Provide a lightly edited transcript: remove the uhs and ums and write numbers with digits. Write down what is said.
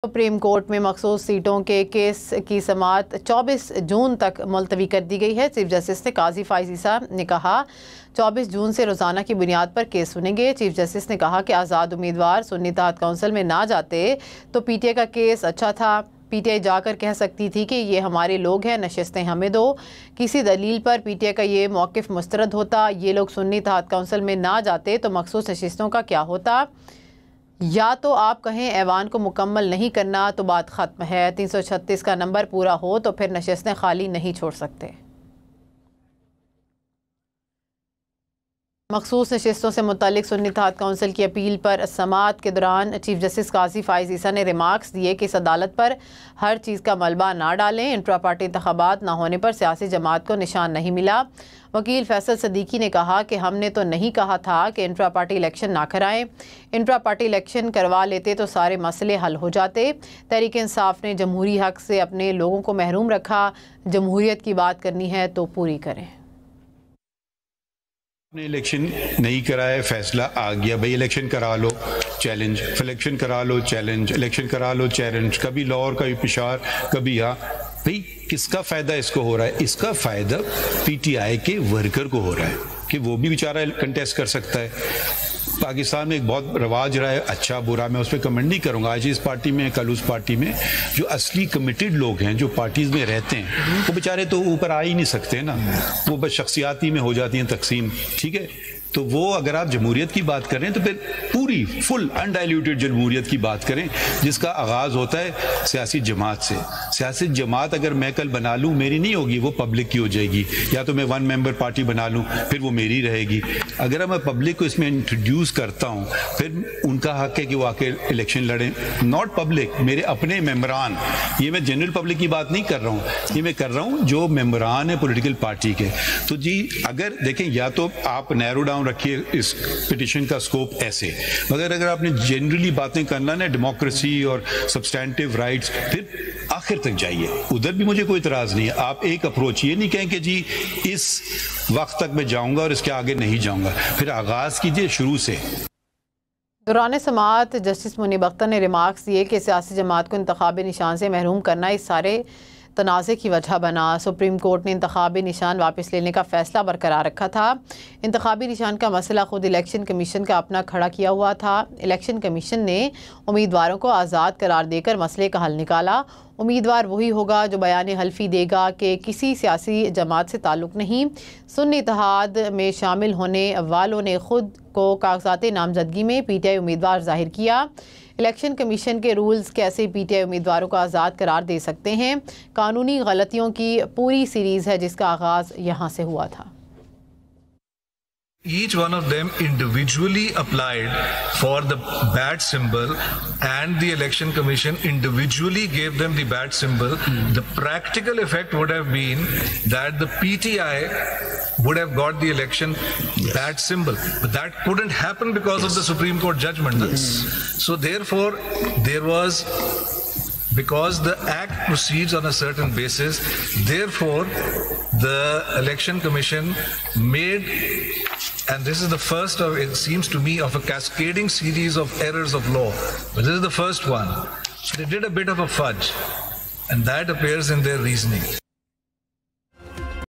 Supreme court में मखसूस सीटों के केस की समाअत 24 जून तक मुलतवी कर दी गई है। चीफ जस्टिस ने काजी फाइज ईसा ने कहा 24 जून से रोज़ाना की बुनियाद पर केस सुनेंगे। चीफ जस्टिस ने कहा कि आज़ाद उम्मीदवार सुन्नी इत्तेहाद काउंसिल में ना जाते तो पीटीआई का केस अच्छा था। पीटीआई जाकर कह सकती थी कि ये हमारे लोग हैं, नशिस्तें हमें दो। किसी दलील पर पीटीआई का ये मौक़िफ़ मुस्तरद होता। ये लोग सुन्नी इत्तेहाद काउंसिल में ना जाते तो मखसूस नशिस्तों का क्या होता। या तो आप कहें ऐवान को मुकम्मल नहीं करना तो बात ख़त्म है। 336 का नंबर पूरा हो तो फिर नशिस्तें खाली नहीं छोड़ सकते। मखसूस नशिस्तों से मुतालिक सुन्नी इत्तेहाद काउंसिल की अपील पर समाअत के दौरान चीफ जस्टिस काजी फाइज ईसा ने रिमार्क्स दिए कि इस अदालत पर हर चीज़ का मलबा ना डालें। इंट्रा पार्टी इंतखाबात ना होने पर सियासी जमात को निशान नहीं मिला। वकील फैसल सदीकी ने कहा कि हमने तो नहीं कहा था कि इंट्रा पार्टी इलेक्शन ना कराएं। इंट्रा पार्टी इलेक्शन करवा लेते तो सारे मसले हल हो जाते। तहरीक इंसाफ ने जमहूरी हक से अपने लोगों को महरूम रखा। जमहूरियत की बात करनी है तो पूरी करें। आपने इलेक्शन नहीं कराया, फैसला आ गया भाई इलेक्शन करा लो, चैलेंज, इलेक्शन करा लो, चैलेंज, इलेक्शन करा लो, चैलेंज, कभी लाहौर कभी पेशावर कभी यहाँ। भाई किसका फ़ायदा इसको हो रहा है? इसका फ़ायदा पीटीआई के वर्कर को हो रहा है कि वो भी बेचारा कंटेस्ट कर सकता है। पाकिस्तान में एक बहुत रवाज रहा है, अच्छा बुरा मैं उस पर कमेंट नहीं करूँगा। आज इस पार्टी में कल उस पार्टी में जो असली कमिटेड लोग हैं जो पार्टीज़ में रहते हैं वो बेचारे तो ऊपर आ ही नहीं सकते ना, वो बस शख्सियाती में हो जाती हैं तकसीम। ठीक है, तो वो अगर आप जमहूरियत की बात करें तो फिर पूरी फुल अनडाइल्यूटेड जमहूरियत की बात करें जिसका आगाज़ होता है सियासी जमात से। सियासी जमात अगर मैं कल बना लूँ मेरी नहीं होगी, वो पब्लिक की हो जाएगी। या तो मैं 1 मेंबर पार्टी बना लूँ फिर वो मेरी रहेगी। अगर मैं पब्लिक को इसमें इंट्रोड्यूस करता हूँ फिर उनका हक है कि वो आके इलेक्शन लड़ें। नॉट पब्लिक, मेरे अपने मेम्बरान, ये मैं जनरल पब्लिक की बात नहीं कर रहा हूँ, ये मैं कर रहा हूँ जो मेम्बरान है पोलिटिकल पार्टी के। तो जी अगर देखें या तो आप नैरो डाउन रखिए इस पिटिशन का स्कोप ऐसे, मगर अगर आपने जनरली बातें करना ना डेमोक्रेसी और सब्सटैंटिव राइट्स फिर आखिर तक जाइए, उधर भी मुझे कोई इतराज नहीं है। आप एक अप्रोच ये नहीं कहें कि जी इस वक्त तक मैं जाऊंगा और इसके आगे नहीं जाऊंगा, फिर आगाज कीजिए शुरू से। दौरान समाअत जस्टिस मुनीब अख्तर ने रिमार्क्स दिए कि सियासी जमात को इंतखाबी निशान से महरूम करना इस सारे तनाज़े की वजह बना। सुप्रीम कोर्ट ने इंतखाबी निशान वापस लेने का फ़ैसला बरकरार रखा था। इंतखाबी निशान का मसला खुद इलेक्शन कमीशन का अपना खड़ा किया हुआ था। इलेक्शन कमीशन ने उम्मीदवारों को आज़ाद करार देकर मसले का हल निकाला। उम्मीदवार वही होगा जो बयान हल्फी देगा कि किसी सियासी जमात से ताल्लुक़ नहीं। सुन्नी इत्तेहाद में शामिल होने वालों ने खुद को कागजात नामजदगी में पीटीआई उम्मीदवार जाहिर किया। इलेक्शन कमीशन के रूल्स कैसे पीटीआई उम्मीदवारों को आज़ाद करार दे सकते हैं? कानूनी गलतियों की पूरी सीरीज़ है जिसका आगाज़ यहाँ से हुआ था। Each one of them individually applied for the bat symbol and the election commission individually gave them the bat symbol. The practical effect would have been that the PTI would have got the election bat symbol, but that couldn't happen because of the Supreme Court judgment. So therefore there was, because the act proceeds on a certain basis, therefore the election commission made, and this is the first of, it seems to me, of a cascading series of errors of law, but this is the first one. They did a bit of a fudge, and that appears in their reasoning.